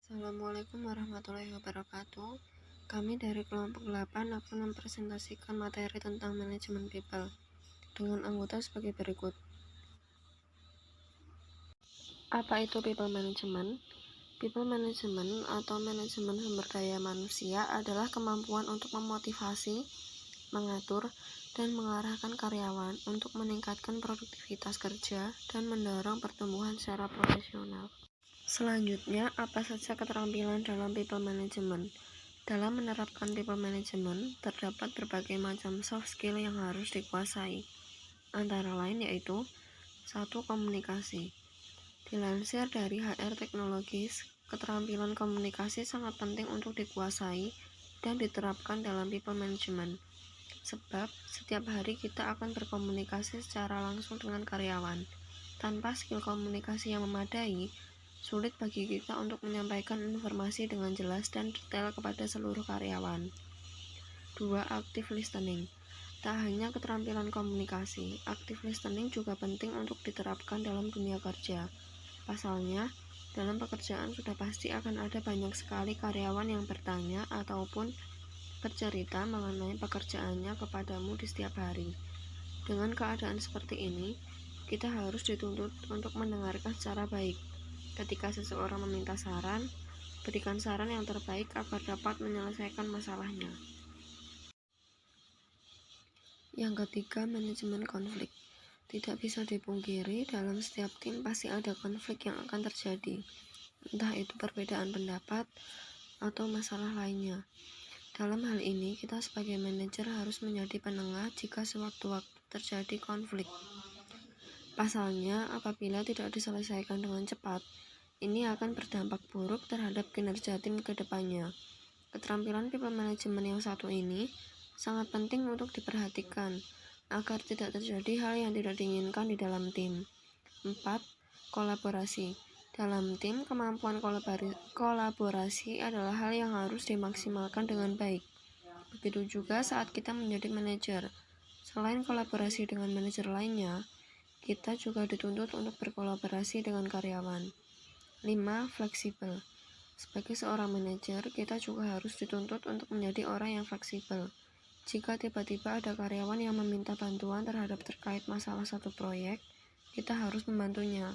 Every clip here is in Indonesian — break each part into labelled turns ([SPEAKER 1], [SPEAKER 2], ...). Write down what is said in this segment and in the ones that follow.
[SPEAKER 1] Assalamualaikum warahmatullahi wabarakatuh. Kami dari kelompok 8 akan mempresentasikan materi tentang manajemen people dengan anggota sebagai berikut. Apa itu people management? People management atau manajemen sumber daya manusia adalah kemampuan untuk memotivasi, mengatur, dan mengarahkan karyawan untuk meningkatkan produktivitas kerja dan mendorong pertumbuhan secara profesional. Selanjutnya, apa saja keterampilan dalam people management? Dalam menerapkan people management, terdapat berbagai macam soft skill yang harus dikuasai. Antara lain yaitu 1. Komunikasi. Dilansir dari HR Teknologis, keterampilan komunikasi sangat penting untuk dikuasai dan diterapkan dalam people management. Sebab, setiap hari kita akan berkomunikasi secara langsung dengan karyawan. Tanpa skill komunikasi yang memadai, sulit bagi kita untuk menyampaikan informasi dengan jelas dan detail kepada seluruh karyawan. 2. Active listening. Tak hanya keterampilan komunikasi, active listening juga penting untuk diterapkan dalam dunia kerja. Pasalnya, dalam pekerjaan sudah pasti akan ada banyak sekali karyawan yang bertanya ataupun bercerita mengenai pekerjaannya kepadamu di setiap hari. Dengan keadaan seperti ini, kita harus dituntut untuk mendengarkan secara baik. Ketika seseorang meminta saran, berikan saran yang terbaik agar dapat menyelesaikan masalahnya. Yang ketiga, manajemen konflik. Tidak bisa dipungkiri, dalam setiap tim pasti ada konflik yang akan terjadi, entah itu perbedaan pendapat atau masalah lainnya. Dalam hal ini, kita sebagai manajer harus menjadi penengah jika sewaktu-waktu terjadi konflik. Pasalnya, apabila tidak diselesaikan dengan cepat, ini akan berdampak buruk terhadap kinerja tim ke depannya. Keterampilan people management yang satu ini sangat penting untuk diperhatikan agar tidak terjadi hal yang tidak diinginkan di dalam tim. 4. Kolaborasi. Dalam tim, kemampuan kolaborasi adalah hal yang harus dimaksimalkan dengan baik. Begitu juga saat kita menjadi manajer. Selain kolaborasi dengan manajer lainnya, kita juga dituntut untuk berkolaborasi dengan karyawan. 5. Fleksibel. Sebagai seorang manajer, kita juga harus dituntut untuk menjadi orang yang fleksibel. Jika tiba-tiba ada karyawan yang meminta bantuan terkait masalah satu proyek, kita harus membantunya.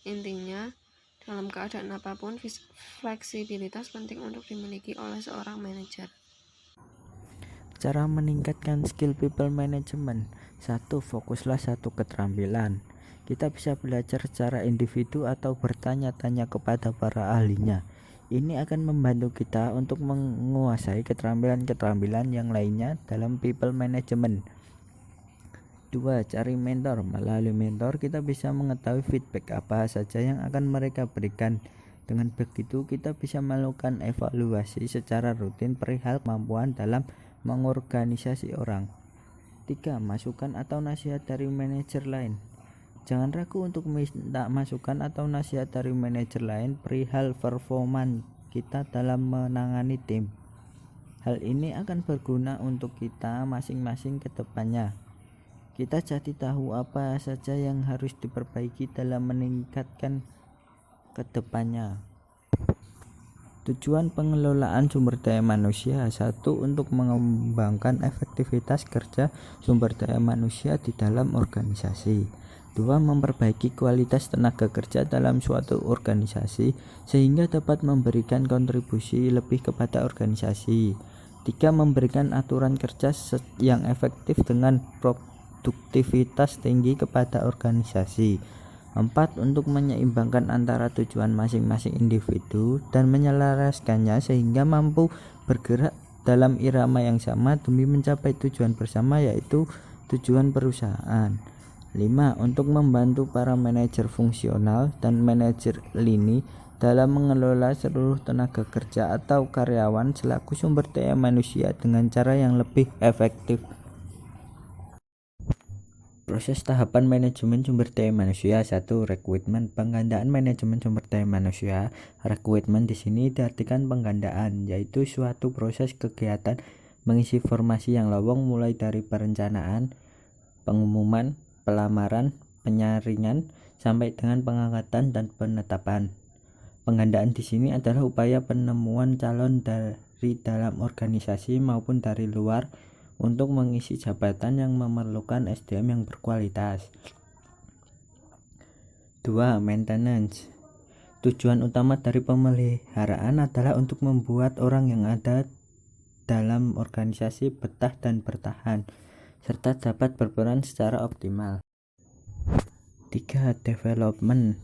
[SPEAKER 1] Intinya, dalam keadaan apapun, fleksibilitas penting untuk dimiliki oleh seorang manajer.
[SPEAKER 2] Cara meningkatkan skill people management. 1. Fokuslah satu keterampilan. Kita bisa belajar secara individu atau bertanya-tanya kepada para ahlinya. Ini akan membantu kita untuk menguasai keterampilan-keterampilan yang lainnya dalam people management. 2. Cari mentor. Melalui mentor kita bisa mengetahui feedback apa saja yang akan mereka berikan. Dengan begitu kita bisa melakukan evaluasi secara rutin perihal kemampuan dalam mengorganisasi orang. 3. Masukan atau nasihat dari manajer lain. Jangan ragu untuk minta masukan atau nasihat dari manajer lain perihal performa kita dalam menangani tim. Hal ini akan berguna untuk kita masing-masing ke depannya. Kita jadi tahu apa saja yang harus diperbaiki dalam meningkatkan ke depannya. Tujuan pengelolaan sumber daya manusia. 1. Untuk mengembangkan efektivitas kerja sumber daya manusia di dalam organisasi. 2. Memperbaiki kualitas tenaga kerja dalam suatu organisasi sehingga dapat memberikan kontribusi lebih kepada organisasi. 3. Memberikan aturan kerja yang efektif dengan produktivitas tinggi kepada organisasi. 4. Untuk menyeimbangkan antara tujuan masing-masing individu dan menyelaraskannya sehingga mampu bergerak dalam irama yang sama demi mencapai tujuan bersama, yaitu tujuan perusahaan. 5. Untuk membantu para manajer fungsional dan manajer lini dalam mengelola seluruh tenaga kerja atau karyawan selaku sumber daya manusia dengan cara yang lebih efektif. Proses tahapan manajemen sumber daya manusia. 1. Rekrutmen. Penggandaan manajemen sumber daya manusia. Rekrutmen di sini diartikan penggandaan, yaitu suatu proses kegiatan mengisi formasi yang lowong mulai dari perencanaan, pengumuman, pelamaran, penyaringan sampai dengan pengangkatan dan penetapan. Penggandaan di sini adalah upaya penemuan calon dari dalam organisasi maupun dari luar untuk mengisi jabatan yang memerlukan SDM yang berkualitas. 2. Maintenance. Tujuan utama dari pemeliharaan adalah untuk membuat orang yang ada dalam organisasi betah dan bertahan, serta dapat berperan secara optimal. 3. Development.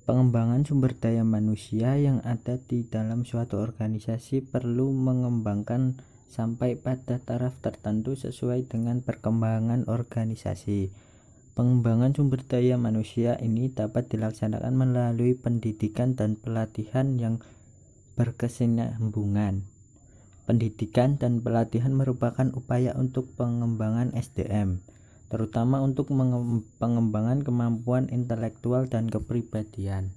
[SPEAKER 2] Pengembangan sumber daya manusia yang ada di dalam suatu organisasi perlu mengembangkan sampai pada taraf tertentu sesuai dengan perkembangan organisasi. Pengembangan sumber daya manusia ini dapat dilaksanakan melalui pendidikan dan pelatihan yang berkesinambungan. Pendidikan dan pelatihan merupakan upaya untuk pengembangan SDM, terutama untuk pengembangan kemampuan intelektual dan kepribadian.